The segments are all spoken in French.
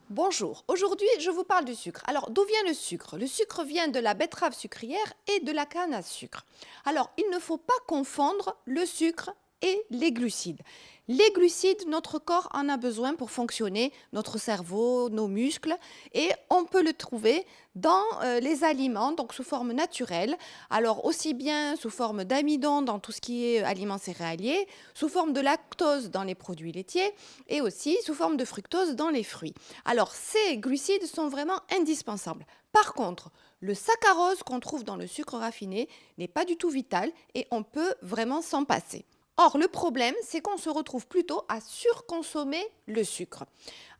Bonjour, aujourd'hui je vous parle du sucre. Alors d'où vient le sucre? Le sucre vient de la betterave sucrière et de la canne à sucre. Alors il ne faut pas confondre le sucre et les glucides. Les glucides, notre corps en a besoin pour fonctionner, notre cerveau, nos muscles, et on peut le trouver dans les aliments, donc sous forme naturelle. Alors aussi bien sous forme d'amidon dans tout ce qui est aliments céréaliers, sous forme de lactose dans les produits laitiers et aussi sous forme de fructose dans les fruits. Alors, ces glucides sont vraiment indispensables. Par contre, le saccharose qu'on trouve dans le sucre raffiné n'est pas du tout vital et on peut vraiment s'en passer. Or, le problème, c'est qu'on se retrouve plutôt à surconsommer le sucre.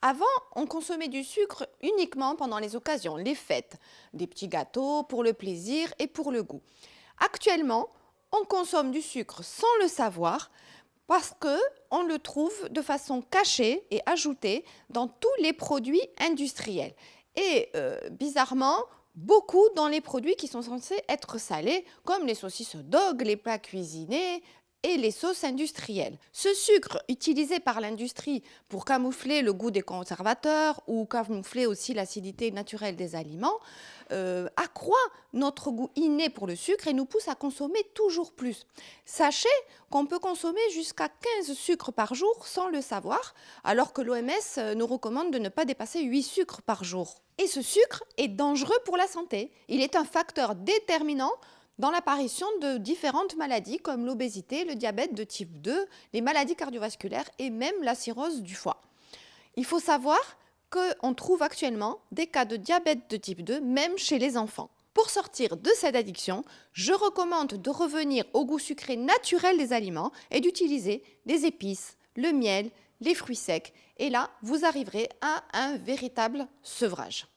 Avant, on consommait du sucre uniquement pendant les occasions, les fêtes, des petits gâteaux pour le plaisir et pour le goût. Actuellement, on consomme du sucre sans le savoir parce qu'on le trouve de façon cachée et ajoutée dans tous les produits industriels. Et bizarrement, beaucoup dans les produits qui sont censés être salés, comme les saucisses dog, les plats cuisinés et les sauces industrielles. Ce sucre utilisé par l'industrie pour camoufler le goût des conservateurs ou camoufler aussi l'acidité naturelle des aliments accroît notre goût inné pour le sucre et nous pousse à consommer toujours plus. Sachez qu'on peut consommer jusqu'à 15 sucres par jour sans le savoir, alors que l'OMS nous recommande de ne pas dépasser 8 sucres par jour. Et ce sucre est dangereux pour la santé. Il est un facteur déterminant dans l'apparition de différentes maladies comme l'obésité, le diabète de type 2, les maladies cardiovasculaires et même la cirrhose du foie. Il faut savoir qu'on trouve actuellement des cas de diabète de type 2 même chez les enfants. Pour sortir de cette addiction, je recommande de revenir au goût sucré naturel des aliments et d'utiliser les épices, le miel, les fruits secs. Et là, vous arriverez à un véritable sevrage.